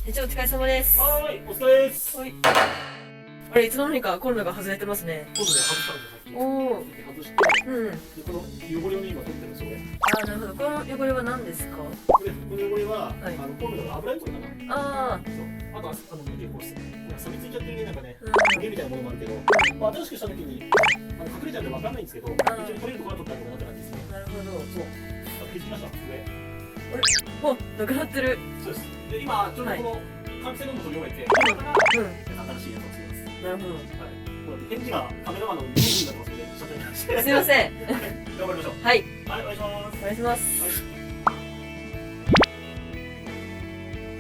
社長お疲れ様です。はーい、お疲れです。はい。あれ、いつの間にかコンロが外れてますね。今度ね、外したんですよ、さっき。おー。外して、うん。でこの汚れをね、今取ってるんですよ、俺。あー、なるほど。この汚れは何ですか？で、この汚れは、はいコンロの油汚れかな。あー。そう。あとは、結構錆びついちゃってるね、なんかね、うん。ゲみたいなものもあるけど、まあ、新しくした時に、隠れちゃうんで分かんないんですけど、一応取れるところは取ったらこうなった感じですね。なるほど。そう。気づきました、上。お、なくなってる。そうです。で、今、ちょうどこの換気扇のも取り終えて、今から、うん。新しいやつを作ります。なるほど。はい。これ、返事がカメラマンの2分になってますので、社長に話して。すいません。頑張りましょう。はい。はい、お願いします。お願いします。はい